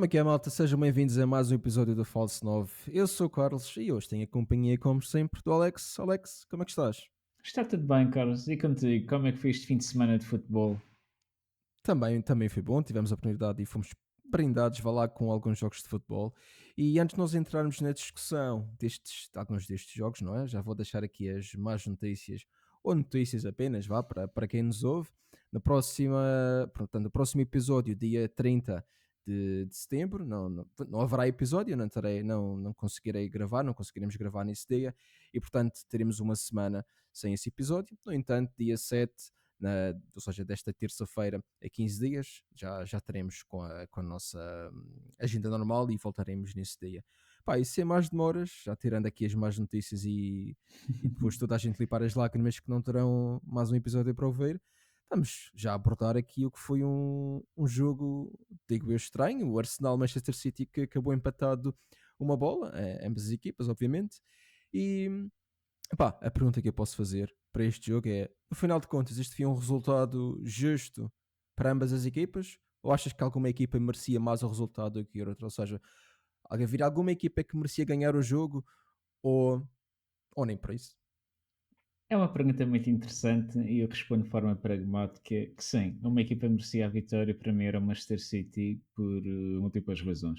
Como é que é, malta? Sejam bem-vindos a mais um episódio do Falso 9. Eu sou o Carlos e hoje tenho a companhia, como sempre, do Alex. Alex, como é que estás? Está tudo bem, Carlos. E contigo, como é que foi este fim de semana de futebol? Também foi bom, tivemos a oportunidade e fomos brindados, vá lá, com alguns jogos de futebol. E antes de nós entrarmos na discussão de alguns destes jogos, não é? Já vou deixar aqui as más notícias, ou notícias apenas, vá, para quem nos ouve. No próximo episódio, dia 30 de setembro, não haverá episódio, não conseguirei gravar, não conseguiremos gravar nesse dia, e portanto teremos uma semana sem esse episódio. No entanto, dia 7, ou seja, desta terça-feira a 15 dias, já teremos com a nossa agenda normal e voltaremos nesse dia. Pá, e sem mais demoras, já tirando aqui as más notícias e depois toda a gente limpar as lágrimas que não terão mais um episódio para ouvir, vamos já abordar aqui o que foi um jogo, digo eu, estranho. O Arsenal-Manchester City, que acabou empatado uma bola, ambas as equipas, obviamente. E pá, a pergunta que eu posso fazer para este jogo é: no final de contas, este foi um resultado justo para ambas as equipas? Ou achas que alguma equipa merecia mais o resultado do que a outra? Ou seja, havia alguma equipa que merecia ganhar o jogo, ou, ou nem para isso? É uma pergunta muito interessante e eu respondo de forma pragmática que sim, uma equipa merecia a vitória. Para mim era o Manchester City por múltiplas razões.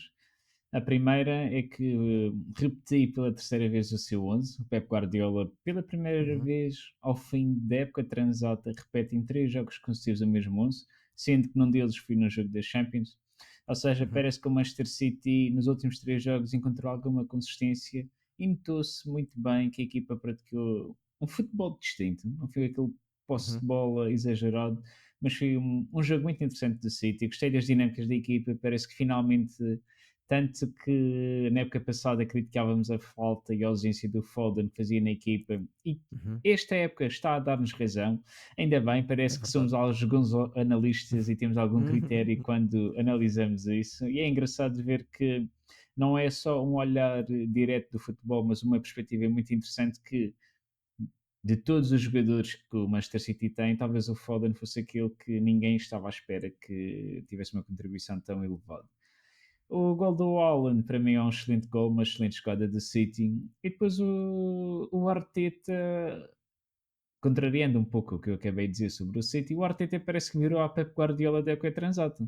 A primeira é que repeti pela terceira vez o seu 11. O Pep Guardiola, pela primeira Uhum, vez ao fim da época transata, repete em 3 jogos consecutivos o mesmo 11, sendo que num deles foi no jogo da Champions. Ou seja, uhum, parece que o Manchester City nos últimos 3 jogos encontrou alguma consistência e notou-se muito bem que a equipa praticou um futebol distinto. Não foi aquele posse de uhum. bola exagerado, mas foi um jogo muito interessante do City. Gostei das dinâmicas da equipa, parece que finalmente, tanto que na época passada criticávamos a falta e a ausência do Foden que fazia na equipa, e Uhum. esta época está a dar-nos razão. Ainda bem, É parece que somos verdade. alguns analistas e temos algum Uhum, critério quando analisamos isso. E é engraçado ver que não é só um olhar direto do futebol, mas uma perspectiva muito interessante que, de todos os jogadores que o Manchester City tem, talvez o Foden fosse aquele que ninguém estava à espera que tivesse uma contribuição tão elevada. O gol do Haaland para mim é um excelente gol, uma excelente jogada do City. E depois o Arteta, contrariando um pouco o que eu acabei de dizer sobre o City, o Arteta parece que virou a Pep Guardiola da época transata.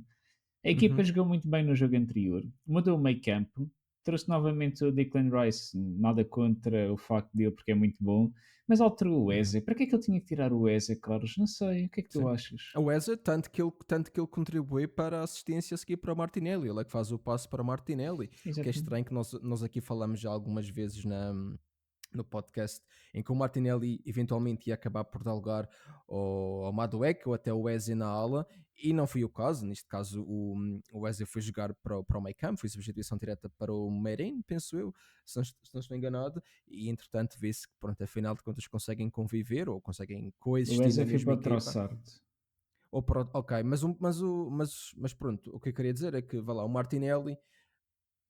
A equipa uhum. jogou muito bem no jogo anterior, mudou o meio campo, trouxe novamente o Declan Rice, nada contra o facto dele porque é muito bom, mas alterou o Uhum. Eze. Para que é que ele tinha que tirar o Eze, Carlos? Não sei, o que é que tu Sim. achas? O Wesley, tanto que ele contribui para a assistência a seguir para o Martinelli. Ele é que faz o passo para o Martinelli. O que é Exatamente. estranho que nós aqui falamos já algumas vezes no podcast, em que o Martinelli eventualmente ia acabar por dar lugar ao Madueke ou até o Wesley na ala, e não foi o caso. Neste caso, o Wesley foi jogar para o meio campo, foi substituição direta para o Merino, penso eu, se não estou enganado, e entretanto vê-se que, pronto, afinal de contas conseguem conviver ou conseguem O coexistir Eze na foi mesma para o equipa. Trossard. Ok, mas pronto, o que eu queria dizer é que, vá lá, o Martinelli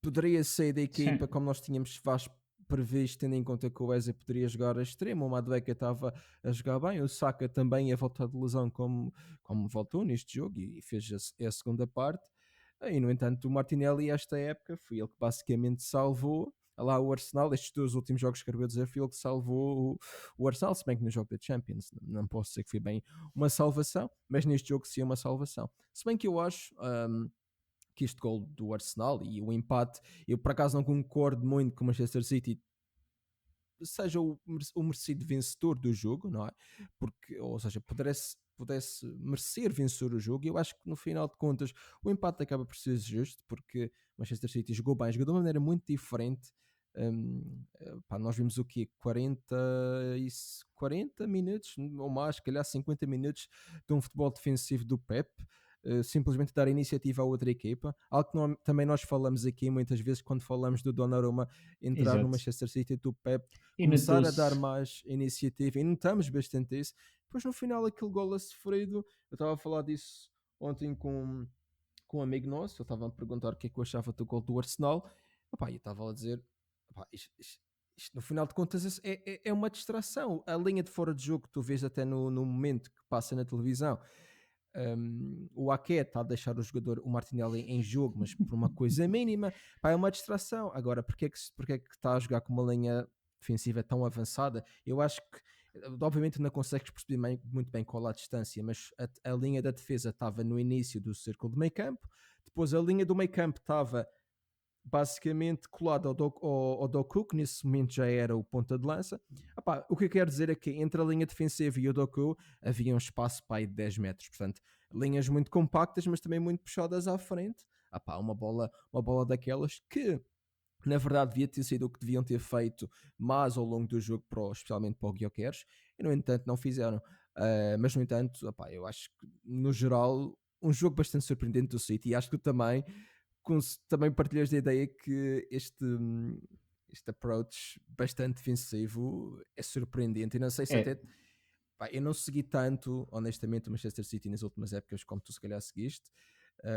poderia sair da equipa Sim, como nós tínhamos faz previsto, tendo em conta que o Wesley poderia jogar a extremo, o Madueke estava a jogar bem, o Saka também ia voltar de lesão como voltou neste jogo e fez a segunda parte. E no entanto o Martinelli esta época foi ele que basicamente salvou lá o Arsenal. Estes dois últimos jogos que eu dizer, foi ele que salvou o Arsenal, se bem que no jogo da Champions não posso dizer que foi bem uma salvação, mas neste jogo sim é uma salvação. Se bem que eu acho que este gol do Arsenal e o empate, eu por acaso não concordo muito com o Manchester City seja o merecido vencedor do jogo, não é? Porque, ou seja, pudesse merecer vencer o jogo, e eu acho que no final de contas o empate acaba por ser justo, porque o Manchester City jogou bem, jogou de uma maneira muito diferente. Pá, nós vimos o quê? 40 minutos ou mais, se calhar 50 minutos de um futebol defensivo do Pep, simplesmente dar iniciativa à outra equipa, algo que também nós falamos aqui muitas vezes quando falamos do Donnarumma entrar no exato. Manchester City, do Pep E começar a dar notou-se. mais iniciativa, e notamos bastante isso. Depois no final aquele gol a sofrido, eu estava a falar disso ontem com um amigo nosso, ele estava a perguntar o que é que eu achava do gol do Arsenal. Opá, e eu estava a dizer, opá, isto no final de contas é uma distração. A linha de fora de jogo que tu vês até no momento que passa na televisão, o Ake está a deixar o jogador, o Martinelli, em jogo, mas por uma coisa mínima, pá, é uma distração. Agora, porque é que está a jogar com uma linha defensiva tão avançada? Eu acho que, obviamente, não consegues perceber muito bem qual é a distância, mas a linha da defesa estava no início do círculo de meio campo, depois a linha do meio campo estava basicamente colado ao Doku, que nesse momento já era o ponta de lança. Epá, o que eu quero dizer é que entre a linha defensiva e o Doku havia um espaço para aí de 10 metros, portanto, linhas muito compactas, mas também muito puxadas à frente. Epá, uma bola daquelas que na verdade devia ter sido o que deviam ter feito mais ao longo do jogo, especialmente para o Gyökeres, e no entanto não fizeram. Mas no entanto, epá, eu acho que no geral um jogo bastante surpreendente do City, e acho que tu também também partilhas da ideia que este approach bastante defensivo é surpreendente. E não sei se É, até. Pá, eu não segui tanto, honestamente, o Manchester City nas últimas épocas, como tu se calhar seguiste.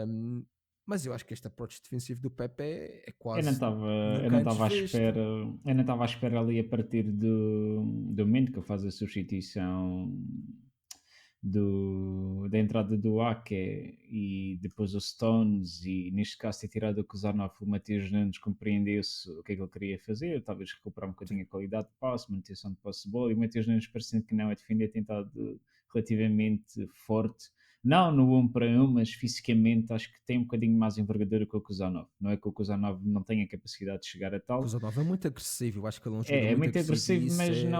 Um, mas eu acho que este approach defensivo do Pepe é eu não quase estava eu nunca não antes estava à visto. espera, eu não estava à espera ali a partir do momento que ele faz a substituição da entrada do Ake e depois o Stones, e neste caso ter tirado o Kuzanov, o Matias Nunes compreendesse o que é que ele queria fazer, talvez recuperar um Sim. bocadinho a qualidade de passe, manutenção de posse de bola, e o Matias Nunes parecendo que não é defender, tem estado relativamente forte, não no 1 para 1, mas fisicamente acho que tem um bocadinho mais envergadura que o Kuzanov. Não é que o Kuzanov não tenha capacidade de chegar a O tal, Kuzanov é muito agressivo, eu acho que ele é um jogador é muito muito agressivo e agressivo, isso é.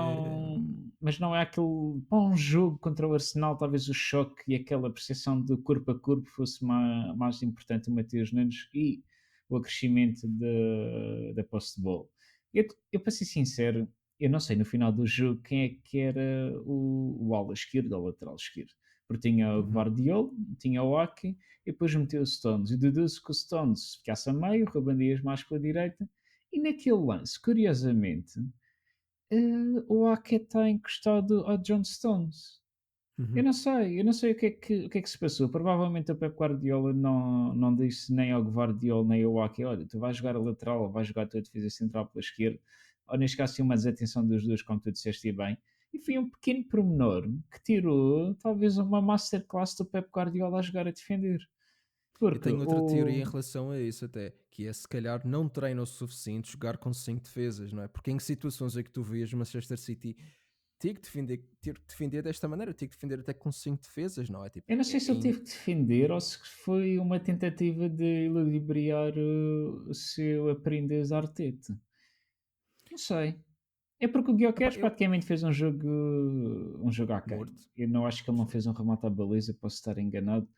mas não é aquele. Para um jogo contra o Arsenal, talvez o choque e aquela percepção de corpo a corpo fosse mais importante o Mateus Nunes e o acrescimento da posse de bola. Eu, para ser sincero, eu não sei no final do jogo quem é que era o ala esquerdo ou o lateral esquerdo. Porque tinha o Uhum. Guardiol, tinha o Aki e depois meteu o Stones. E deduzo que o Stones ficasse a meio, o Ruben Dias mais pela direita. E naquele lance, curiosamente, o Ake está encostado ao John Stones. Uhum. Eu não sei o que é que se passou. Provavelmente o Pep Guardiola não disse nem ao Guardiola nem ao Ake: olha, tu vais jogar a lateral ou vais jogar a tua defesa central pela esquerda. Ou neste caso, sim, uma desatenção dos dois, como tu disseste e bem. E foi um pequeno pormenor que tirou talvez uma masterclass do Pep Guardiola a jogar a defender. Eu Porque tenho outra teoria em relação a isso até, que é se calhar não treina o suficiente jogar com 5 defesas, não é? Porque em que situações é que tu vês o Manchester City ter que defender desta maneira, ter que defender até com 5 defesas, não é? Tipo, eu não sei se ele teve que defender ou se foi uma tentativa de ludibriar o seu aprendiz Arteta. Não sei. É porque o epá, Gyökeres praticamente fez um jogo aquém. morto, Eu não acho que ele não foi, fez um remate à baliza, posso estar enganado.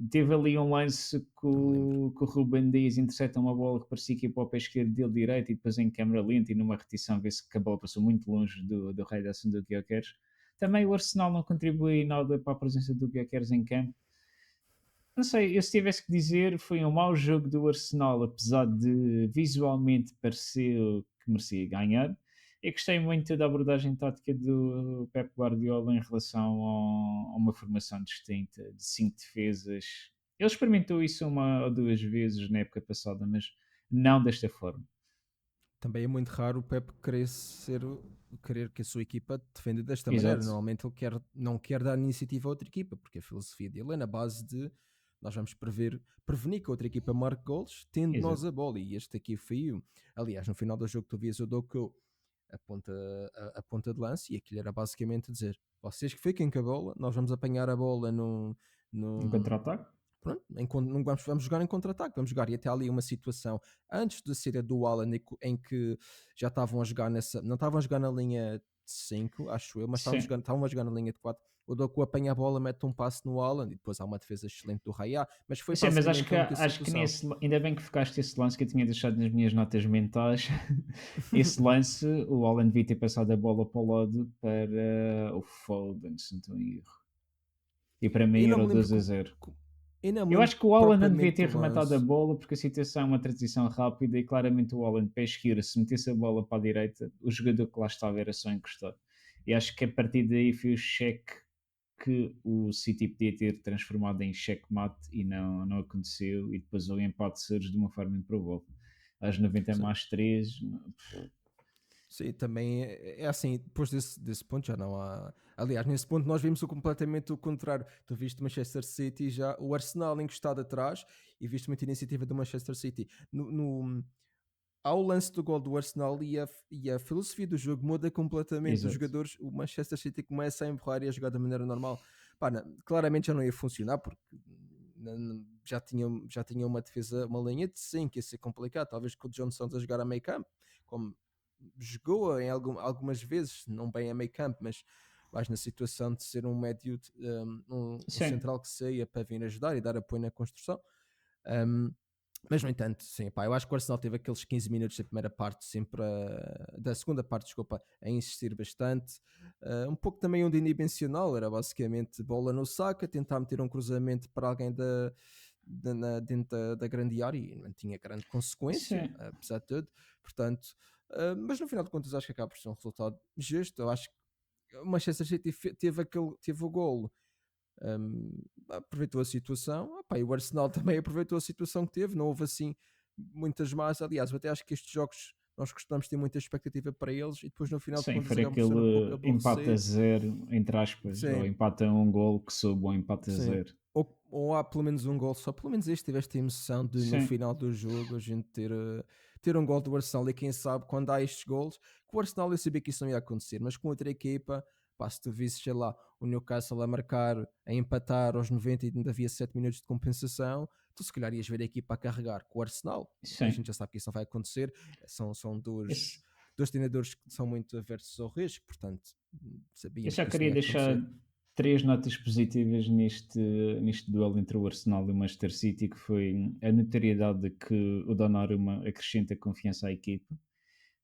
Teve ali um lance que não me lembro. o Ruben Dias intercepta uma bola que parecia que ia para o pé esquerdo dele direito, e depois em câmera lenta e numa repetição vê-se que a bola passou muito longe do raio de ação do Gyökeres. Também o Arsenal não contribui nada para a presença do Gyökeres em campo. Não sei, eu se tivesse que dizer, foi um mau jogo do Arsenal, apesar de visualmente parecer que merecia ganhar. Eu gostei muito da abordagem tática do Pep Guardiola em relação a uma formação distinta, de 5 defesas. Ele experimentou isso uma ou duas vezes na época passada, mas não desta forma. Também é muito raro o Pep querer que a sua equipa defenda desta maneira. Exato, Normalmente ele não quer dar iniciativa a outra equipa, porque a filosofia dele é na base de nós vamos prevenir que a outra equipa marque gols, tendo nós exato. a bola. E este aqui foi aliás, no final do jogo tu vias o Doku a ponta de lance, e aquilo era basicamente dizer: vocês que fiquem com a bola, nós vamos apanhar a bola Um num, contra-ataque? pronto, não vamos jogar em contra-ataque, vamos jogar. E até ali uma situação antes de ser a do Alan em que já estavam a jogar não estavam a jogar na linha de 5, acho eu, mas Sim. estavam a jogar na linha de 4. O Doku apanha a bola, mete um passe no Alan e depois há uma defesa excelente do Raya, mas foi Sim, mas acho basicamente que, a única acho que situação. nesse, ainda bem que focaste esse lance que eu tinha deixado nas minhas notas mentais. Esse lance, o Holland devia ter passado a bola para o lado para o Foden, se não estou em erro. E para Eu mim não era me o lembro 2-0. eu não me Eu lembro acho que o Holland não devia propriamente ter do rematado a lance. bola porque a situação é uma transição rápida e claramente o Holland, pé esquerdo, se metesse a bola para a direita, o jogador que lá estava era só encostar. E acho que a partir daí foi o cheque que o City podia ter transformado em checkmate e não aconteceu, e depois o empate surge de uma forma improvável. Às 90 Sim. mais 3, Sim, também é assim, depois desse ponto já não há. Aliás, nesse ponto nós vimos completamente o contrário. Tu viste o Manchester City já, o Arsenal encostado atrás e viste muita iniciativa do Manchester City. Ao lance do gol do Arsenal e a filosofia do jogo muda completamente. Os Exato. jogadores, o Manchester City começa a empurrar e a jogar da maneira normal. Pá, claramente já não ia funcionar porque já tinha uma defesa, uma linha de 5, ia ser complicado. Talvez com o John Stones a jogar a meio campo, como jogou algumas vezes, não bem a meio campo, mas mais na situação de ser um médio, um Sim, central que saía para vir ajudar e dar apoio na construção. Um, mas, no entanto, sim, pá, eu acho que o Arsenal teve aqueles 15 minutos da primeira parte, sempre da segunda parte, desculpa, a insistir bastante. Um pouco também unidimensional, era basicamente bola no saco, tentar meter um cruzamento para alguém dentro da grande área e não tinha grande consequência, sim, apesar de tudo. Portanto, mas no final de contas, acho que acaba por ser um resultado justo. Eu acho que o Manchester City teve o golo, aproveitou a situação. Opá, e o Arsenal também aproveitou a situação que teve, não houve assim muitas más. Aliás, eu até acho que estes jogos nós costumamos ter muita expectativa para eles e depois no final de sim, contas foi acabam por ser um pouco aquele empate a aborrecidos. zero, entre aspas, ou Sim, empate a um gol que soube ao empate a sim. zero. Ou há pelo menos um gol só, pelo menos este tive esta emoção de no Sim, final do jogo a gente ter um gol do Arsenal e quem sabe quando há estes gols, com o Arsenal eu sabia que isso não ia acontecer, mas com outra equipa, pá, se tu visses, sei lá, o Newcastle a marcar, a empatar aos 90 e ainda havia 7 minutos de compensação, tu se calhar ias ver a equipa a carregar. Com o Arsenal, a sim. gente já sabe que isso não vai acontecer, são Esse- dois treinadores que são muito aversos ao risco, portanto Eu sabíamos já que isso não queria ia deixar acontecer. três notas positivas neste duelo entre o Arsenal e o Manchester City, que foi a notoriedade de que o Donnarumma acrescenta confiança à equipa.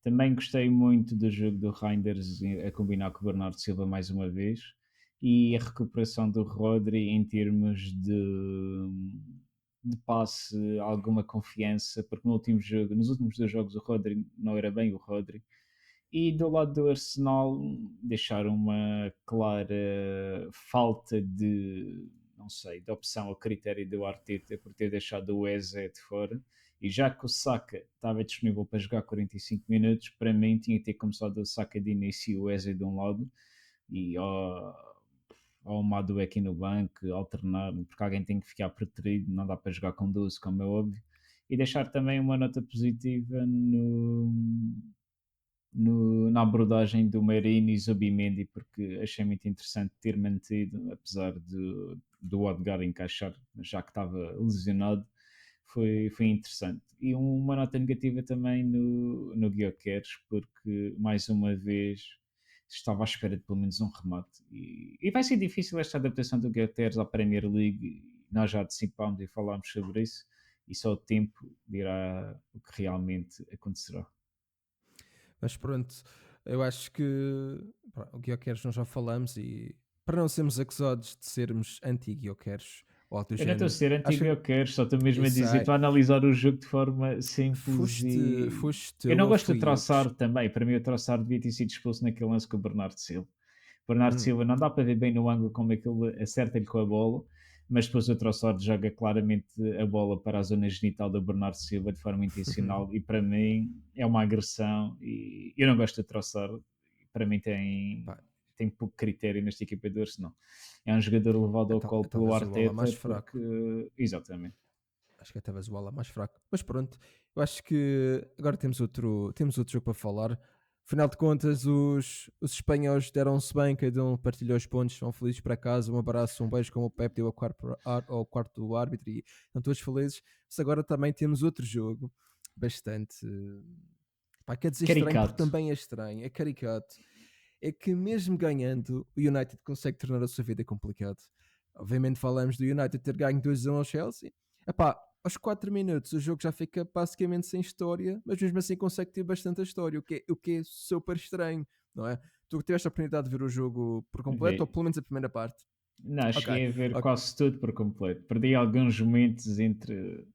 Também gostei muito do jogo do Reinders a combinar com o Bernardo Silva mais uma vez e a recuperação do Rodri em termos de passe, alguma confiança, porque no último jogo, nos últimos dois jogos o Rodri não era bem o Rodri. E do lado do Arsenal deixaram uma clara falta de, não sei, de opção ao critério do Arteta por ter deixado o Eze de fora. E já que o Saka estava disponível para jogar 45 minutos, para mim tinha que ter começado o Saka de início e o Eze de um lado e ao Madueke no banco, alternar, porque alguém tem que ficar preterido, não dá para jogar com 12, como é óbvio. E deixar também uma nota positiva na abordagem do Merino e Zubimendi, porque achei muito interessante ter mantido, apesar do Odegaard encaixar, já que estava lesionado, foi interessante. E uma nota negativa também no Gyökeres, porque mais uma vez estava à espera de pelo menos um remate. E vai ser difícil esta adaptação do Gyökeres à Premier League, nós já antecipámos e falámos sobre isso, e só o tempo dirá o que realmente acontecerá. Mas pronto, eu acho que pá, o Guioqueres nós já falamos e para não sermos acusados de sermos anti-Guioqueres ou algo do Eu não estou a género, ser acho que anti-Guioqueres, só estou eu mesmo a dizer, sei, estou a analisar o jogo de forma simples e. foste tu Eu não ou gosto de fui eu Trossard também, para mim o Trossard devia ter sido expulso naquele lance com o Bernardo Silva. O Bernardo Hum. Silva não dá para ver bem no ângulo como é que ele acerta-lhe com a bola, mas depois o Trossard joga claramente a bola para a zona genital do Bernardo Silva de forma intencional e para mim é uma agressão e eu não gosto de Trossard, para mim tem, Pá, tem pouco critério nesta equipa do Arsenal. É um jogador levado é, ao colo é pelo talvez o ala Arteta mais fraco. porque, exatamente, Acho que é talvez o ala mais fraco. Mas pronto, eu acho que agora temos outro jogo para falar. Afinal de contas, os espanhóis deram-se bem, cada um partilhou os pontos, são felizes para casa. Um abraço, um beijo, como o Pep deu ao quarto do árbitro e estão todos felizes. Mas agora também temos outro jogo bastante. Pá, quer dizer estranho porque caricato. também é estranho, é caricato. É que mesmo ganhando, o United consegue tornar a sua vida complicada. Obviamente falamos do United ter ganho 2-1 ao Chelsea. Epá, aos 4 minutos o jogo já fica basicamente sem história, mas mesmo assim consegue ter bastante história, o que é super estranho, não é? Tu tiveste a oportunidade de ver o jogo por completo, ou Vê. pelo menos a primeira parte. Não, Ok, cheguei a ver ok. quase tudo por completo. Perdi alguns momentos entre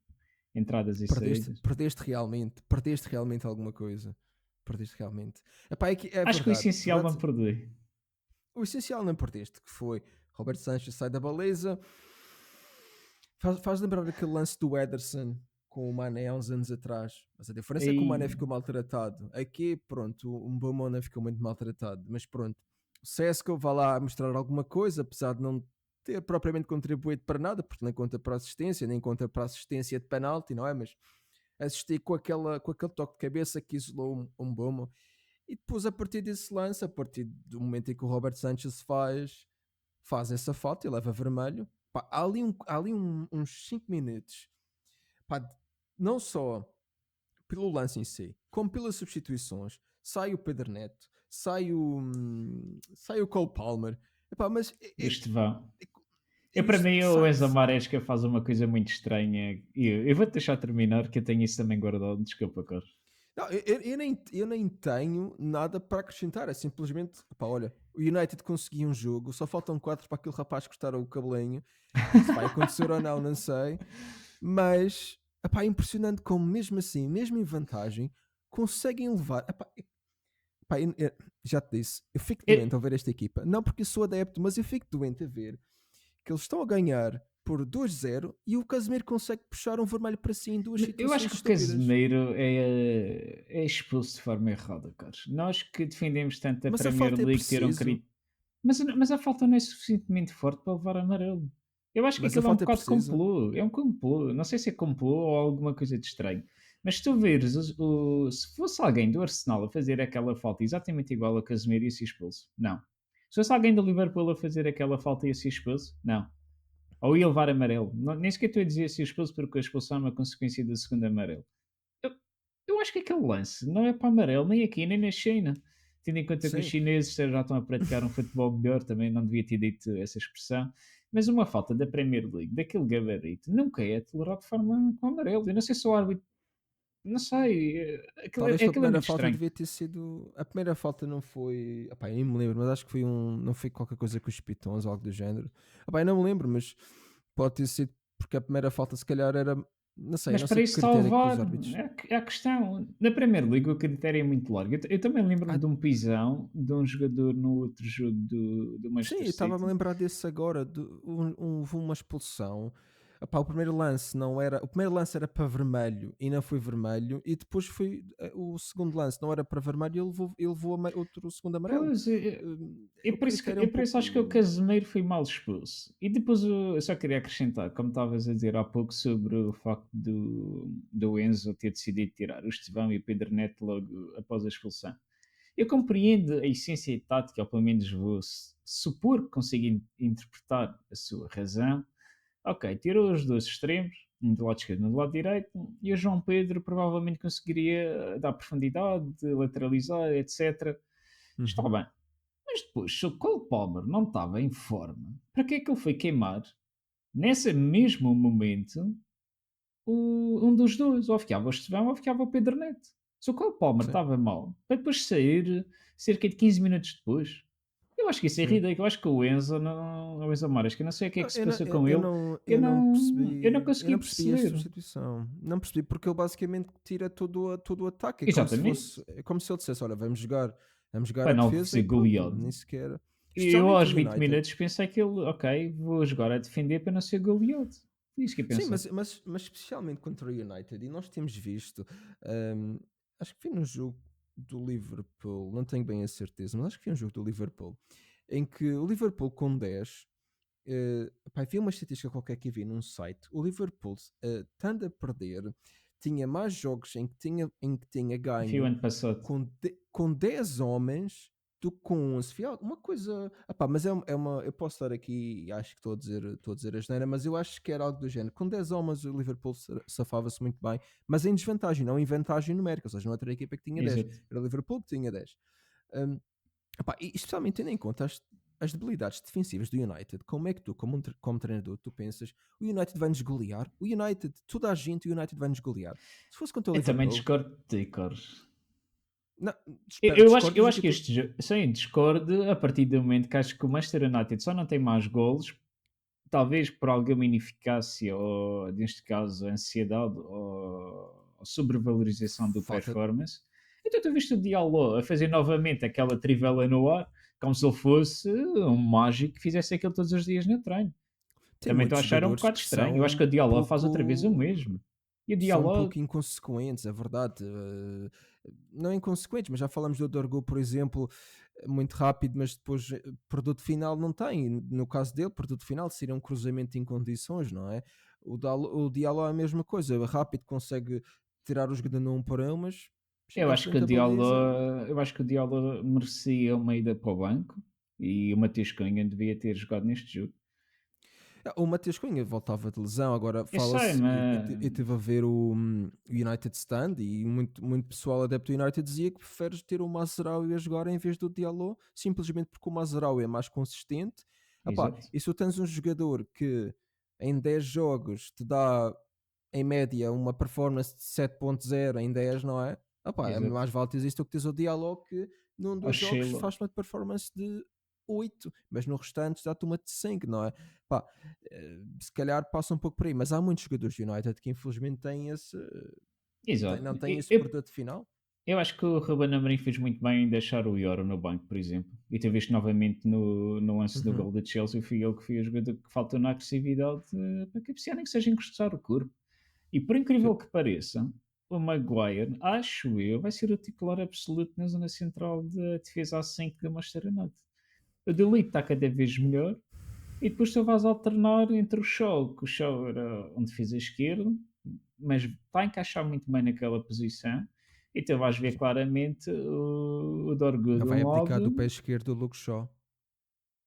entradas e Perdeste, saídas. perdeste realmente alguma coisa. Perdeste realmente. Epá, é Acho que o verdade, essencial não verdade. perdi. O essencial não perdeste, que foi Roberto Sanches sai da baliza, faz lembrar aquele lance do Ederson, com o Mané há uns anos atrás. Mas a diferença é que o Mané E ficou maltratado. Aqui, pronto, o Mboma não ficou muito maltratado. Mas pronto, o Sesko vai lá mostrar alguma coisa, apesar de não ter propriamente contribuído para nada, porque nem conta para assistência, nem conta para assistência de penalti, não é? Mas assistir com aquele toque de cabeça que isolou um Mboma. E depois, a partir desse lance, a partir do momento em que o Robert Sanchez faz essa falta e leva vermelho, pá, há ali uns 5 minutos, pá, não só pelo lance em si, como pelas substituições. Sai o Pedro Neto, sai o Cole Palmer. Epá, mas este vão. é- Para isto mim, o sai. Enzo Maresca faz uma coisa muito estranha. E eu vou-te deixar terminar, que eu tenho isso também guardado. Desculpa, Carlos. Não, eu nem tenho nada para acrescentar. É simplesmente, pá, olha, o United conseguiu um jogo, só faltam 4 para aquele rapaz cortar o cabelinho. Se vai acontecer ou não, não sei. Mas, epá, é impressionante como mesmo assim, mesmo em vantagem, conseguem levar. Epá, já te disse, eu fico Eu, doente ao ver esta equipa. Não porque eu sou adepto, mas eu fico doente a ver que eles estão a ganhar por 2-0 e o Casemiro consegue puxar um vermelho para si em duas eu acho situações que o estúpidas. Casemiro é expulso de forma errada, Carlos. Nós que defendemos tanto a Mas a Premier falta é League ter um preciso. crítico. Mas a falta não é suficientemente forte para levar amarelo. Eu acho que Mas a aquilo é um falta é bocado preciso. complô. É um complô. Não sei se é complô ou alguma coisa de estranho. Mas se tu vires, se fosse alguém do Arsenal a fazer aquela falta exatamente igual a Casemiro ia ser expulso. Não. Se fosse alguém do Liverpool a fazer aquela falta ia ser expulso. Não. Ou ia levar amarelo. Nem sequer estou a dizer ser expulso porque a expulsão é uma consequência do segundo amarelo. Eu, eu acho que aquele lance não é para amarelo nem aqui nem na China. Tendo em conta que os Sim. chineses já estão a praticar um futebol melhor, também não devia ter dito essa expressão. Mas uma falta da Premier League, daquele gabarito, nunca é tolerado de forma com amarelo. Eu não sei se o árbitro. Não sei. Talvez pela Aquilo é primeira muito falta estranho. devia ter sido. A primeira falta não foi. Epá, eu nem me lembro, mas acho que foi um. Não foi qualquer coisa com os pitons ou algo do género. Epá, eu não me lembro, mas pode ter sido porque a primeira falta se calhar era. Mas Não para sei que isso está o critério é que os VAR, árbitros. é a questão. Na Premier League o critério é muito largo. Eu também lembro-me Ah, de um pisão de um jogador no outro jogo do sim, Manchester eu estava-me a City. lembrar desse agora. Houve uma expulsão. Epá, o primeiro lance não era. O primeiro lance era para vermelho e não foi vermelho. E depois foi. O segundo lance não era para vermelho e ele levou outro segundo amarelo. Pois, O critério é um por isso acho que o pouco. Casemiro foi mal expulso. E depois eu só queria acrescentar, como estavas a dizer há pouco, sobre o facto do Enzo ter decidido tirar o Estevão e o Pedro Neto logo após a expulsão. Eu compreendo a essência e tática, ou pelo menos vou supor que consigo interpretar a sua razão. Ok, tirou os dois extremos, um do lado esquerdo e um do lado direito, e o João Pedro provavelmente conseguiria dar profundidade, lateralizar, etc. Está Uhum. bem. Mas depois, se o Cole Palmer não estava em forma, para que é que ele foi queimar, nesse mesmo momento, um dos dois? Ou ficava o Estevão ou ficava o Pedro Neto. Se o Cole Palmer Sim, estava mal, para depois sair cerca de 15 minutos depois, eu acho que isso é sim. ridículo. Eu acho que o Enzo, o Enzo Mares, que eu não sei o que é Não, que se passou com ele, eu não eu consegui não percebi a perceber. substituição. Não percebi porque ele basicamente tira todo o ataque. É como se Exatamente. fosse, é como se ele dissesse: olha, vamos jogar Para a não defesa ser e pronto, goleado. nem sequer. Eu Especialmente aos o 20 United. minutos pensei que ele, ok, vou jogar a defender para não ser goleado. Foi isso que eu Sim, pensei. mas especialmente contra o United, e nós temos visto, hum, acho que foi no jogo do Liverpool, não tenho bem a certeza, mas acho que foi um jogo do Liverpool, em que o Liverpool com 10. Pá, vi uma estatística qualquer que vi num site. O Liverpool, estando a perder, tinha mais jogos em que tinha Foi o ganho ano passado. com 10 homens do que com 11. Uma coisa. Mas é uma. Eu posso estar aqui, acho que estou a dizer a geneira, mas eu acho que era algo do género. Com 10 homens, o Liverpool safava-se muito bem, mas em desvantagem, não em vantagem numérica. Ou seja, não outra equipa que tinha 10, Exato. era o Liverpool que tinha 10. Um, e especialmente tendo em conta as debilidades defensivas do United, como é que tu, como treinador, tu pensas o United vai-nos golear? O United, toda a gente, o United vai-nos golear. Se fosse contra o Eu também Liverpool, discordo de ti, Carlos. não, Eu discordas do acho que que tu. este jogo, sim, discordo a partir do momento que acho que o Manchester United só não tem mais golos, talvez por alguma ineficácia ou, neste caso, ansiedade ou sobrevalorização do Falta. performance. Então tu viste o Diallo a fazer novamente aquela trivela no ar, como se ele fosse um mágico que fizesse aquilo todos os dias no treino. Tem Também estou a muitos achar um jogadores bocado que estranho. Eu acho que são o Diallo faz outra vez o pouco. mesmo. E o são um Diallo, pouco inconsequentes, é verdade. Não inconsequentes, mas já falamos do Dorgu, por exemplo, muito rápido, mas depois produto final não tem. No caso dele, produto final seria um cruzamento em condições, não é? O Diallo é a mesma coisa, rápido, consegue tirar o jogador num para um, mas eu chega à acho que frente o da Diallo, baliza. eu acho que o Diallo merecia uma ida para o banco e o Matheus Cunha devia ter jogado neste jogo. O Mateus Cunha voltava de lesão, agora Eu sei, fala-se, eu mas estive a ver o United Stand e muito pessoal adepto do United dizia que preferes ter o Mazraoui a jogar em vez do Diallo, simplesmente porque o Mazraoui é mais consistente. Epá, exato, e se tu tens um jogador que em 10 jogos te dá em média uma performance de 7.0 em 10, não é? Epá, é exato. mais vale teres isto do que teres o Diallo que num dos jogos Oscila. faz uma performance de 8, mas no restante dá-te uma de 5, não é? Pá, se calhar passa um pouco por aí, mas há muitos jogadores do United que infelizmente têm Exato. não têm E esse produto final. eu acho que o Ruben Amorim fez muito bem em deixar o Ioro no banco, por exemplo. E ter visto novamente no lance do Uhum, gol de Chelsea, foi ele que foi o jogador que faltou na agressividade para cabecear, nem que seja encostar o corpo. E por sim. incrível que pareça, o Maguire, acho eu, vai ser o titular absoluto na zona central da defesa A5 da Manchester United. O Delite está cada vez melhor. E depois tu vais alternar entre o Shaw, que o Shaw era um defesa esquerdo, mas vai encaixar muito bem naquela posição. E tu vais ver claramente o Dorgu Não de um vai abdicar do lado, pé esquerdo do Luke Shaw.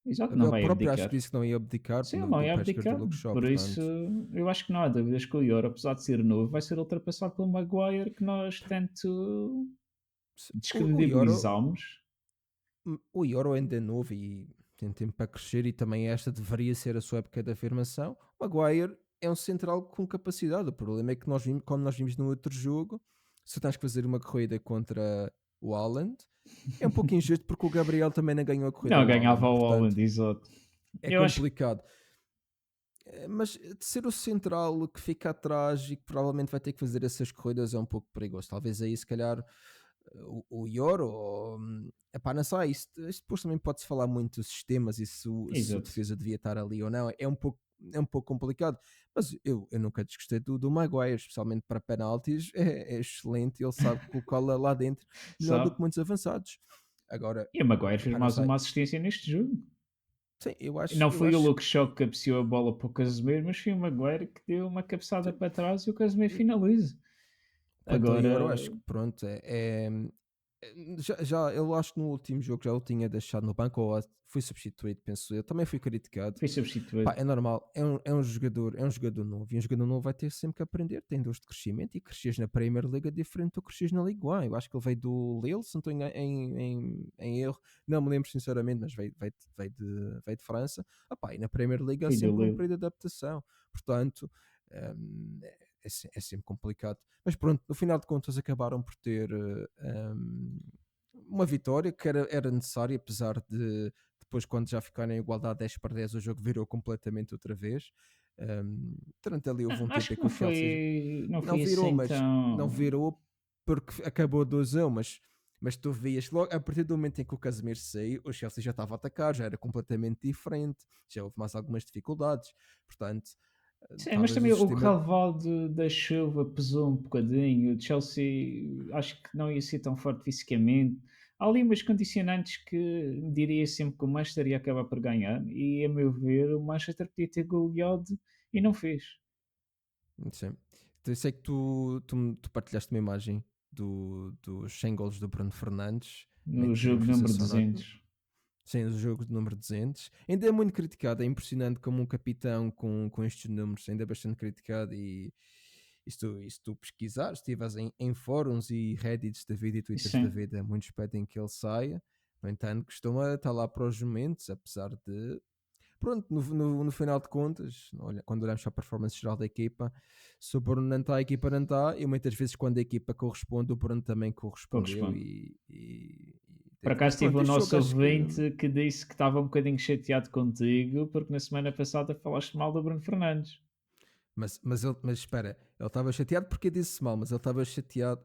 exato, não Ele vai próprio acho abdicar. que disse que não ia abdicar Sim, ele não do ia pé esquerdo do abdicar. Luke Shaw, Por isso, portanto. eu acho que não há dúvidas que o Ior, apesar de ser novo, vai ser ultrapassado pelo Maguire, que nós tanto O Euro, descredibilizamos. o Euro ainda é novo e tem tempo para crescer e também esta deveria ser a sua época de afirmação. O Maguire é um central com capacidade. O problema é que quando nós vimos no outro jogo, se tens que fazer uma corrida contra o Haaland, é um pouco injusto porque o Gabriel também não ganhou a corrida Não, ao ganhava Haaland, o portanto Holland, exato. é Eu acho que complicado. Mas de ser o central que fica atrás e que provavelmente vai ter que fazer essas corridas é um pouco perigoso. Talvez aí, se calhar, o Ioro, ou, epá, não sei, isto depois também pode-se falar muito dos sistemas e se o exato. defesa devia estar ali ou não. É um pouco complicado. Mas eu nunca desgostei do Maguire, especialmente para penaltis. É excelente, ele sabe colocá-la lá dentro melhor do que Sabe? muitos avançados. Agora, E o Maguire fez epá, não mais sei. uma assistência neste jogo. Sim, Não eu foi o acho Luke Shaw que cabeceou a bola para o Casemiro, mas foi o Maguire que deu uma cabeçada para trás e o Casemiro que finaliza. quanto ao Euro, Agora, acho que pronto, eu acho que no último jogo já o tinha deixado no banco ou foi substituído, penso eu. Também fui criticado. foi Pá, substituído. é normal, é um jogador novo e um jogador novo vai ter sempre que aprender, tem dores de crescimento e cresces na Premier League é diferente do que cresces na Ligue 1. Eu acho que ele veio do Lille, se não estou em erro, não me lembro sinceramente, mas veio de França. Ah, pá, e na Premier League há Foi do sempre um Lille. período de adaptação, portanto é sempre complicado. Mas pronto, no final de contas acabaram por ter uma vitória que era necessária, apesar de depois, quando já ficaram em igualdade 10-10, o jogo virou completamente outra vez. Durante ali houve um Acho tempo em que que o Chelsea não não foi virou, assim mas não tão. virou porque acabou 2-1, mas tu vias que logo a partir do momento em que o Casemiro saiu, o Chelsea já estava a atacar, já era completamente diferente, já houve mais algumas dificuldades, portanto, Sim, mas talvez o também o sistema. relevado da chuva pesou um bocadinho. O Chelsea acho que não ia ser tão forte fisicamente. Há ali umas condicionantes que diria sempre que o Manchester ia acabar por ganhar. E a meu ver, o Manchester podia ter goleado e não fez. Sim. Então, eu sei que tu partilhaste uma imagem dos 100 golos do Bruno Fernandes, No meti uma jogo número fixação 200. sem o jogo de número 200. Ainda é muito criticado, é impressionante como um capitão com estes números, ainda é bastante criticado e se tu pesquisares, se estiveres em fóruns e reddits da vida e twitters da Sim. vida, muitos pedem que ele saia. No entanto, costuma estar lá para os momentos, apesar de pronto, no final de contas, olha, quando olhamos para a performance geral da equipa, se o Bruno não está, a equipa não está, e muitas vezes quando a equipa corresponde, o Bruno também correspondeu Corresponde. Por e acaso tive pronto, o este jogo nosso acho que ouvinte que disse que estava um bocadinho chateado contigo porque na semana passada falaste mal do Bruno Fernandes. mas espera, ele estava chateado porque disse mal, mas ele estava chateado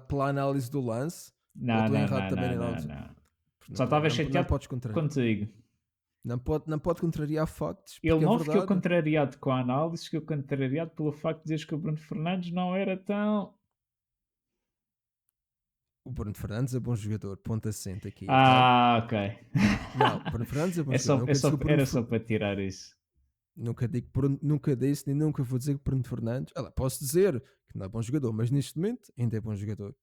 pela análise do lance, ou Não, estou não, errado não, também não, na não, análise? não. Não, Só estava não chateado podes contra. contigo. Não pode contrariar factos, Ele porque é não ficou verdade. contrariado com a análise, ficou contrariado pelo facto de dizeres que o Bruno Fernandes não era tão. O Bruno Fernandes é bom jogador, ponto assente aqui, ok? Ah, ok. Não, o Bruno Fernandes é bom É jogador. só, é Nunca disse só, que o Bruno era só para tirar isso. nunca disse nem nunca vou dizer que o Bruno Fernandes. Posso dizer que não é bom jogador, mas neste momento ainda é bom jogador.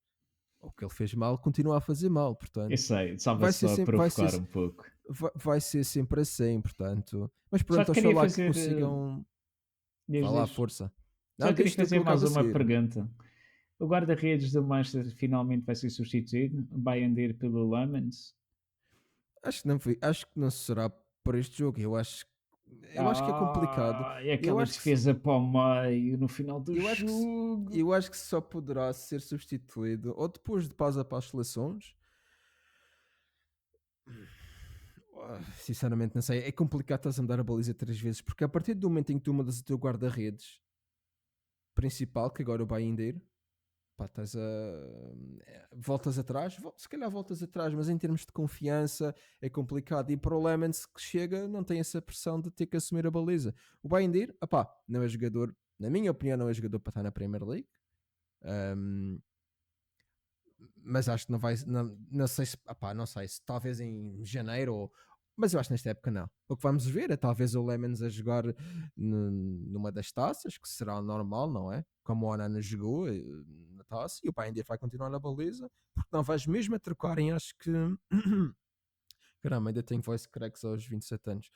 O que ele fez mal continua a fazer mal, Eu portanto, sei, estava vai ser só a sempre, vai ser, provocar um pouco. vai ser sempre assim, portanto. Mas Só te pronto, queria oxalá que fazer. consigam. Vá Diz, lá, diz. força. Só Não, queria deixa-te fazer aquilo que mais acaba a uma seguir. pergunta. O guarda-redes do Manchester finalmente vai ser substituído? Vai andar pelo Lamens? Acho que não será para este jogo. Eu acho que é complicado. E Eu aquela acho que, se- defesa para o meio no final do eu acho que, se- jogo. eu acho que só poderá ser substituído ou depois de pausa para as seleções. Sinceramente, não sei. É complicado estás a mudar a baliza 3 vezes, porque a partir do momento em que tu mudas o teu guarda-redes principal, que agora vai ainda, pá, voltas atrás, se calhar voltas atrás, mas em termos de confiança é complicado. E para o Lemans que chega, não tem essa pressão de ter que assumir a baliza. O Baindir, opá, não é jogador, na minha opinião, não é jogador para estar na Premier League. Ahm, mas acho que não vai, não sei se, não sei se talvez em janeiro mas eu acho que nesta época não. O que vamos ver é talvez o Lemons a jogar numa das taças, que será normal, não é? Como o Onana jogou na taça, e o Paindir vai continuar na baliza, porque não vais mesmo a trocarem, acho que. Caramba, ainda tenho voice cracks aos 27 anos.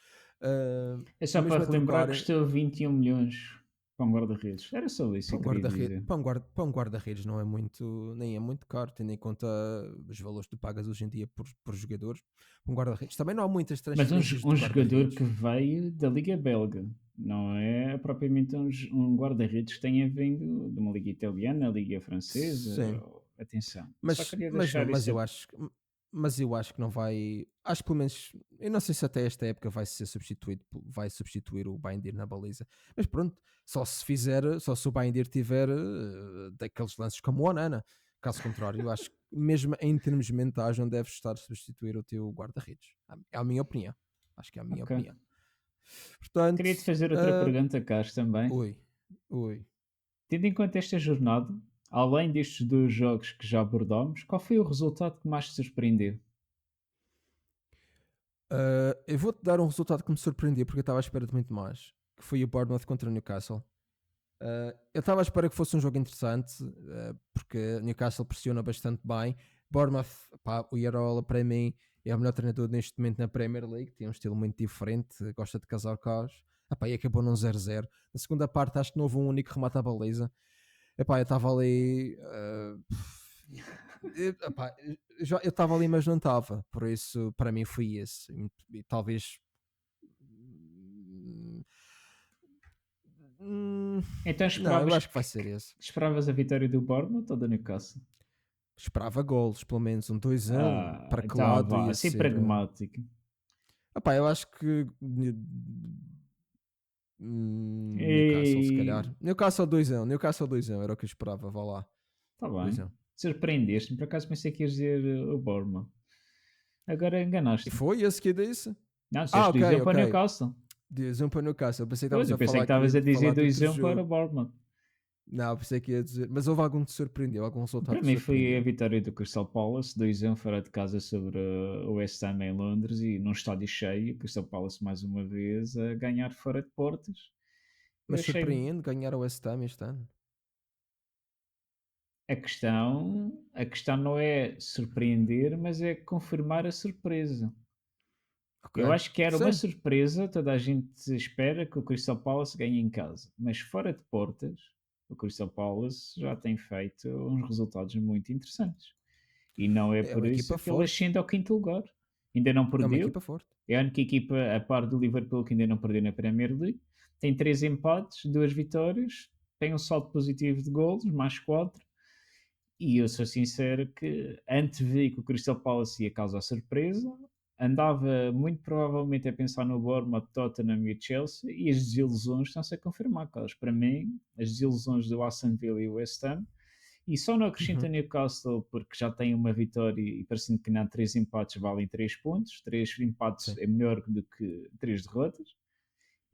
É só para Mesmo a relembrar que trocarem custou 21 milhões para um guarda-redes. Era só isso que para eu queria dizer. para um guarda-redes não é muito, nem é muito caro, tendo em conta os valores que tu pagas hoje em dia por jogadores. Um guarda-redes. Também não há muitas Mas transferências um de jogador que guarda-redes. veio da Liga Belga. Não é propriamente um guarda-redes que tenha vindo de uma Liga Italiana, Liga Francesa. Sim. Atenção. Eu só Mas, queria mas, não, deixar mas isso. eu acho que não vai. Acho que pelo menos. Eu não sei se até esta época vai ser substituído, vai substituir o Baindir na baliza. Mas pronto, só se o Baindir tiver daqueles lances como o Onana. Caso contrário, eu acho que mesmo em termos mentais não deves estar a substituir o teu guarda-redes. É a minha opinião. Acho que é a minha Ok. opinião. Portanto, Queria-te fazer outra pergunta, Carlos, também. ui, ui. Tendo em conta esta jornada, além destes dois jogos que já abordámos, qual foi o resultado que mais te surpreendeu? Eu vou-te dar um resultado que me surpreendeu porque eu estava à espera de muito mais, que foi o Bournemouth contra o Newcastle. Eu estava à espera que fosse um jogo interessante, porque Newcastle pressiona bastante bem. Bournemouth, pá, o Iraola para mim é o melhor treinador neste momento na Premier League, tem um estilo muito diferente, gosta de casar carros. E acabou num 0-0. Na segunda parte acho que não houve um único remate à baliza. Eu estava ali. Eu estava ali, mas não estava. Por isso, para mim, foi esse. E talvez. hum, Então não, eu esperavas acho que vai ser esse. esperavas a vitória do Bournemouth ou do Newcastle? Esperava golos, pelo menos um 2-1. Para que Então lado vá, ia assim ser? pragmático. Eu acho que. Newcastle, se E calhar. Newcastle 2-1. Newcastle 2-1 era o que eu esperava. Vá lá. está bem. 2-1. Surpreendeste-me, por acaso pensei que ias dizer o Bournemouth. Agora E enganaste-me. foi esse que eu disse? Não, disseste Ok, 2-1 para o ok. Newcastle. 2-1 para Newcastle. Eu pensei que Pois, estavas eu a pensei que falar estavas a dizer falar de outro 2-1 para o jogo. Bournemouth. Não, pensei que ia dizer. Mas houve algum que te surpreendeu? Algum resultado Para que te mim foi a surpreendeu? vitória do Crystal Palace, 2-1 fora de casa sobre o West Ham em Londres e num estádio cheio, o Crystal Palace mais uma vez a ganhar fora de portas. Eu Mas achei surpreende ganhar o West Ham este ano. a questão não é surpreender, mas é confirmar a surpresa. Ok. Eu acho que era uma Sim. surpresa, toda a gente espera que o Crystal Palace ganhe em casa, mas fora de portas, o Crystal Palace já tem feito uns resultados muito interessantes. E não é É por uma isso equipa que ele forte. ascende ao quinto lugar. Ainda não É uma perdeu. equipa forte. É a única equipa, a par do Liverpool, que ainda não perdeu na Premier League. Tem 3 empates, 2 vitórias. Tem um saldo positivo de golos, mais 4. E eu sou sincero que antevi que o Crystal Palace ia causar surpresa. Andava muito provavelmente a pensar no Bournemouth, Tottenham e Chelsea. E as desilusões estão-se a confirmar, Carlos. Para mim, as desilusões do Aston Villa e o West Ham E só não acrescenta Uhum. Newcastle porque já tem uma vitória e parecendo que não, 3 empates valem 3 pontos. 3 empates Sim. é melhor do que 3 derrotas.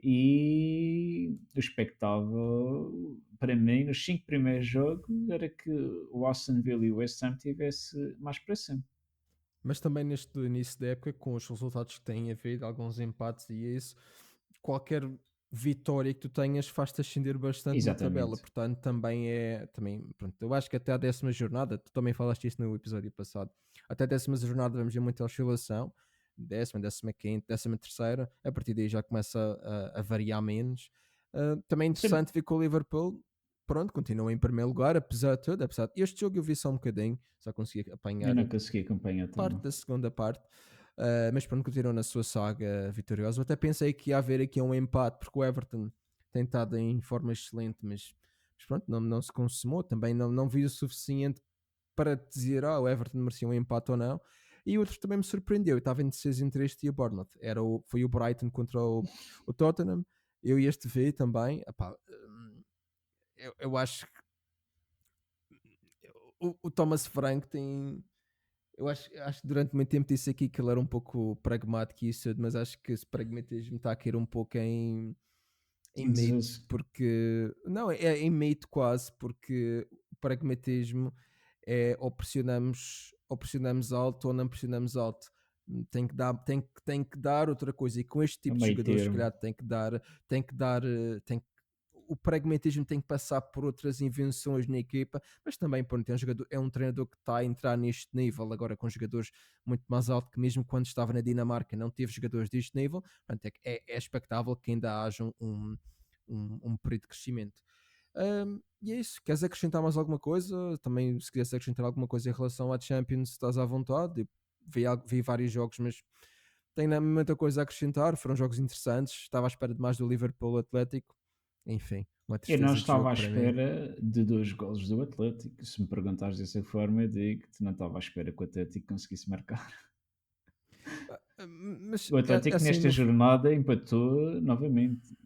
E o expectável para mim nos 5 primeiros jogos era que o Aston Villa e o West Ham tivesse mais para cima. Mas também neste do início da época, com os resultados que têm havido, alguns empates e isso, qualquer vitória que tu tenhas faz-te ascender bastante na tabela. Exatamente. Portanto, também é. Também, pronto, eu acho que até a 10ª jornada, tu também falaste isso no episódio passado, até a 10ª jornada vamos ver muita oscilação. 10ª, 15ª, 13ª, a partir daí já começa a variar menos. Também é Sim, interessante ver que o Liverpool, pronto, continua em primeiro lugar, apesar de tudo. Apesar de este jogo eu vi só um bocadinho, só consegui eu apanhar não consegui acompanhar parte também. da segunda parte, mas pronto, continuam na sua saga vitoriosa. Eu até pensei que ia haver aqui um empate, porque o Everton tem estado em forma excelente, mas pronto, não se consumou. Também não vi o suficiente para dizer, o Everton merecia um empate ou não. E outro também me surpreendeu, eu estava indeciso entre este e o Bournemouth. Foi o Brighton contra o Tottenham. Eu e este vi também. Epá, eu acho que o Thomas Frank tem. Eu acho que durante muito tempo disse aqui que ele era um pouco pragmático e isso, mas acho que esse pragmatismo está a cair um pouco em mito, Desuso. porque. Não, é em mito quase, porque o pragmatismo é ou pressionamos alto ou não pressionamos alto. Tem que dar outra coisa, e com este É tipo de meio jogadores, se termo. calhar, o pragmatismo tem que passar por outras invenções na equipa, mas também pronto, é um treinador que está a entrar neste nível agora com jogadores muito mais alto, que mesmo quando estava na Dinamarca não teve jogadores deste nível. Portanto, é expectável que ainda haja um período de crescimento. E é isso. Queres acrescentar mais alguma coisa? Também, se queres acrescentar alguma coisa em relação à Champions, estás à vontade. Eu vi vários jogos, mas tenho muita coisa a acrescentar. Foram jogos interessantes. Estava à espera de mais do Liverpool Atlético. Enfim, uma Eu não tristeza de estava jogo à para mim. espera de 2 golos do Atlético. Se me perguntares dessa forma, eu digo que não estava à espera que o Atlético conseguisse marcar. Mas O Atlético assim, nesta jornada empatou novamente.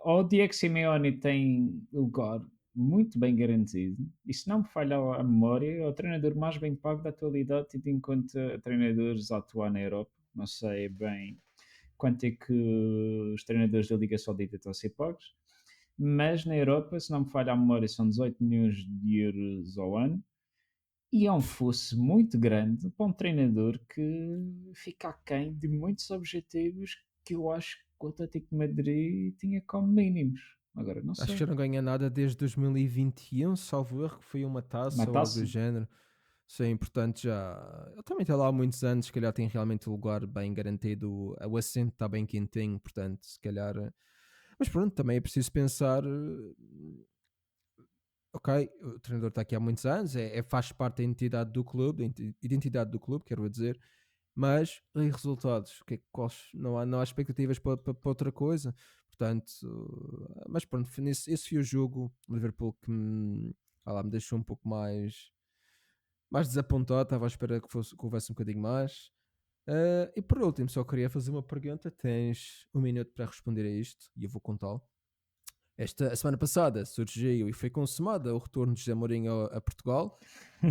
O Diego Simeone tem lugar muito bem garantido. E se não me falha a memória, é o treinador mais bem pago da atualidade, tendo em conta treinadores a atuar na Europa. Não sei bem quanto é que os treinadores da Liga Saudita estão a ser pagos, mas na Europa, se não me falha a memória, são 18 milhões de euros ao ano. E é um fosse muito grande para um treinador que fica aquém de muitos objetivos que eu acho que o Atlético de Madrid tinha como mínimos. Agora, não acho que sei. já não ganha nada desde 2021, salvo erro, que foi uma taça ou algo do Matasse? género. Sim, portanto já. Ele também está lá há muitos anos, se calhar tem realmente o lugar bem garantido, o assento está bem quentinho, portanto, se calhar. Mas pronto, também é preciso pensar. Ok, o treinador está aqui há muitos anos, faz parte da identidade do clube, quero dizer, mas em resultados, não há expectativas para outra coisa, portanto, mas pronto, esse foi o jogo, Liverpool, me deixou um pouco mais desapontado, estava à espera que houvesse um bocadinho mais. E por último, só queria fazer uma pergunta, tens um minuto para responder a isto, e eu vou contá-lo. A semana passada surgiu e foi consumada o retorno de José Mourinho a Portugal.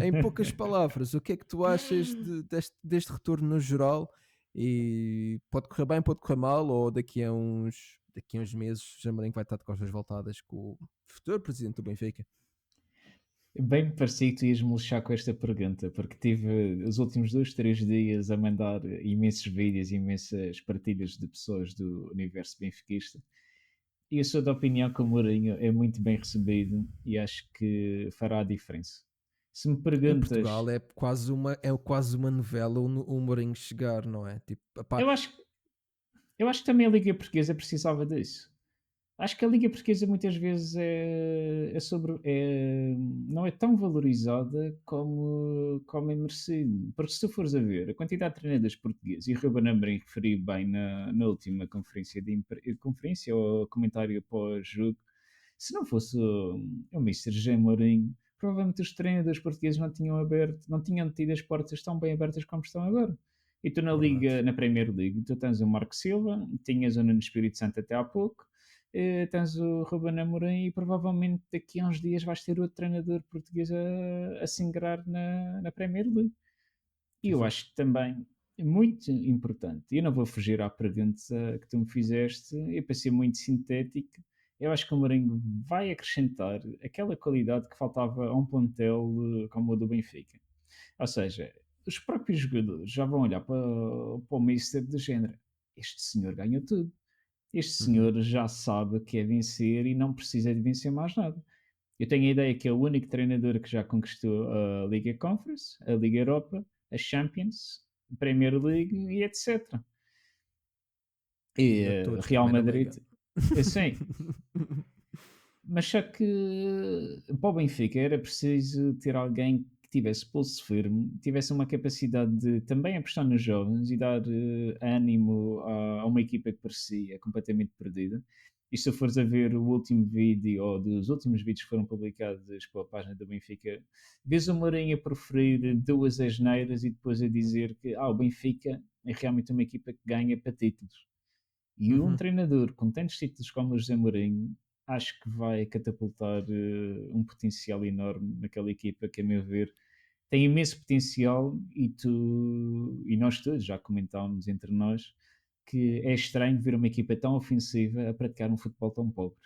Em poucas palavras, o que é que tu achas deste retorno no geral? E pode correr bem, pode correr mal, ou daqui a uns meses José Mourinho vai estar de costas voltadas com o futuro presidente do Benfica? Bem me parecia que tu ias me lixar com esta pergunta, porque tive os últimos 2, 3 dias a mandar imensos vídeos, imensas partilhas de pessoas do universo benfiquista. E eu sou da opinião que o Mourinho é muito bem recebido e acho que fará a diferença. Se me Em perguntas, Portugal é quase uma novela o Mourinho chegar, não é? Tipo, epá, eu acho, eu acho que também a Liga Portuguesa precisava disso. Acho que a Liga Portuguesa muitas vezes não é tão valorizada como é merecido. Porque se tu fores a ver a quantidade de treinadores portugueses, e o Ruben Amorim referiu bem na última conferência ou comentário pós-jogo, se não fosse o Mr. José Mourinho, provavelmente os treinadores portugueses não tinham tido as portas tão bem abertas como estão agora. E tu verdade. na Premier League, tu tens o Marco Silva, tinhas o Nuno Espírito Santo até há pouco, tens o Ruben Amorim e provavelmente daqui a uns dias vais ter outro treinador português a se ingrar na Premier League. E Sim, eu sim. acho que também é muito importante, e eu não vou fugir à pergunta que tu me fizeste, e para ser muito sintético, eu acho que o Mourinho vai acrescentar aquela qualidade que faltava a um plantel como o do Benfica. Ou seja, os próprios jogadores já vão olhar para o Mister do género. Este senhor ganhou tudo. Este Uhum. senhor já sabe que é vencer e não precisa de vencer mais nada. Eu tenho a ideia que é o único treinador que já conquistou a Liga Conference, a Liga Europa, a Champions, a Premier League e etc. E E a todos Real Primeira Madrid, Liga. sim, mas só que para o Benfica era preciso ter alguém que tivesse pulso firme, tivesse uma capacidade de também apostar nos jovens e dar ânimo a uma equipa que parecia completamente perdida. E se fores a ver o último vídeo, ou dos últimos vídeos que foram publicados pela página do Benfica, vês o Mourinho a proferir duas asneiras e depois a dizer que o Benfica é realmente uma equipa que ganha para títulos. E um Uhum. treinador com tantos títulos como o José Mourinho, acho que vai catapultar um potencial enorme naquela equipa que, a meu ver, tem imenso potencial e nós todos já comentámos entre nós que é estranho ver uma equipa tão ofensiva a praticar um futebol tão pobre.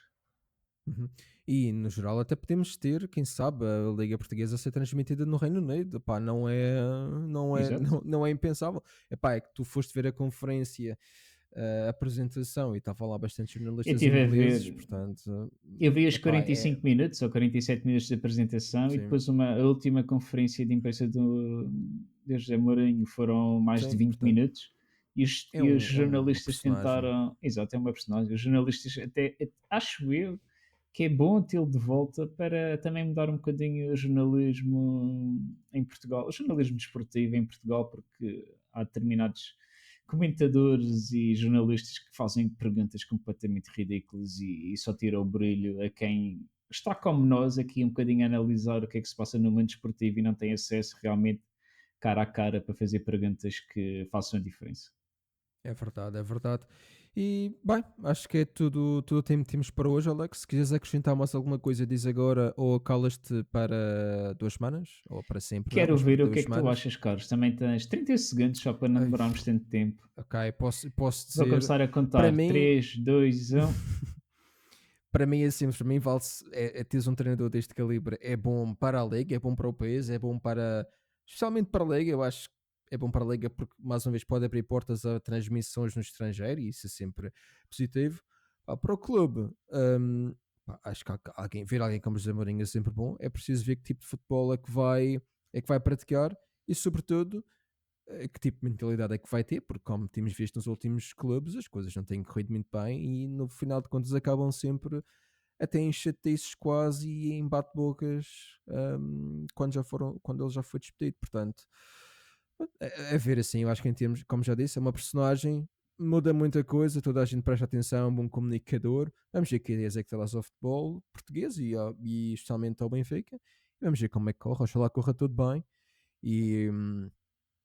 Uhum. E no geral até podemos ter, quem sabe, a Liga Portuguesa a ser transmitida no Reino Unido. Pá, Exato. não é impensável. Epá, é que tu foste ver a conferência, a apresentação e estava lá bastante Eu jornalistas estive a ingleses, ver, portanto, eu vi os epá, 45 minutos ou 47 minutos de apresentação e sim, depois a última conferência de imprensa do José Mourinho foram mais de sim, 20 portanto, minutos e os é uma jornalistas personagem. tentaram. Exato, é uma personagem. Os jornalistas, até acho eu que é bom tê-lo de volta para também mudar um bocadinho o jornalismo em Portugal, o jornalismo desportivo em Portugal, porque há determinados comentadores e jornalistas que fazem perguntas completamente ridículas e só tiram o brilho a quem está como nós aqui um bocadinho a analisar o que é que se passa no mundo desportivo e não tem acesso realmente cara a cara para fazer perguntas que façam a diferença. É verdade, é verdade. E, bem, acho que é tudo o tempo que temos para hoje, Alex. Se quiseres acrescentar mais alguma coisa, diz agora ou calas-te para 2 semanas, ou para sempre, não, Quero mas para ver o que é duas que tu semanas. achas, Carlos. Também tens 30 segundos só para não Ai, demorarmos tanto tempo. ok, posso Vou dizer, começar a para contar. mim, 3, 2, 1. para mim é simples, para mim vale-se, teres um treinador deste calibre, é bom para a Liga, é bom para o país, é bom para, especialmente para a Liga, eu acho que é bom para a Liga porque, mais uma vez, pode abrir portas a transmissões no estrangeiro e isso é sempre positivo. Pá, para o clube, pá, acho que ver alguém como José Mourinho é sempre bom, é preciso ver que tipo de futebol é que vai praticar e, sobretudo, que tipo de mentalidade é que vai ter, porque como temos visto nos últimos clubes, as coisas não têm corrido muito bem e no final de contas acabam sempre até em chatices quase e em bate-bocas, quando ele já foi despedido. Portanto, a ver assim, eu acho que em termos, como já disse, é uma personagem, muda muita coisa, toda a gente presta atenção, é um bom comunicador. Vamos ver que ideias é que traz ao futebol português e especialmente ao Benfica. Vamos ver como é que corre, oxalá corra tudo bem. E,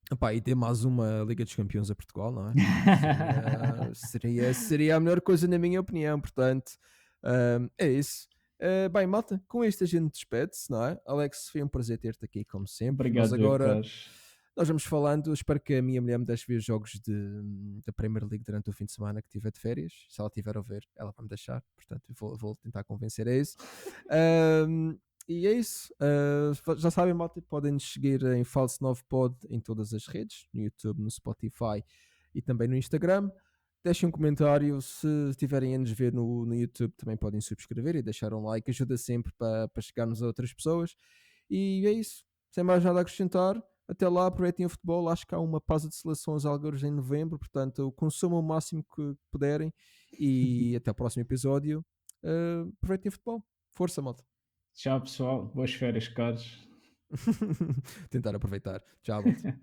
epá, e ter mais uma Liga dos Campeões a Portugal, não é? Seria a melhor coisa na minha opinião, portanto, é isso. Bem, malta, com isto a gente despede-se, não é? Alex, foi um prazer ter-te aqui, como sempre. Obrigado, eu, Carlos. Nós vamos falando, espero que a minha mulher me deixe ver jogos da Premier League durante o fim de semana que tiver de férias. Se ela tiver a ver, ela vai me deixar, portanto, vou tentar convencer a isso. Ahm, e é isso. Já sabem, malta, podem nos seguir em Falso 9 Pod em todas as redes, no YouTube, no Spotify e também no Instagram. Deixem um comentário. Se estiverem a nos ver no YouTube, também podem subscrever e deixar um like. Ajuda sempre para chegarmos a outras pessoas. E é isso. Sem mais nada a acrescentar. Até lá, aproveitem o futebol. Acho que há uma pausa de seleções algures em novembro. Portanto, consumam o máximo que puderem. E até o próximo episódio. Aproveitem o futebol. Força, malta. Tchau, pessoal. Boas férias, Carlos. Tentar aproveitar. Tchau, malta.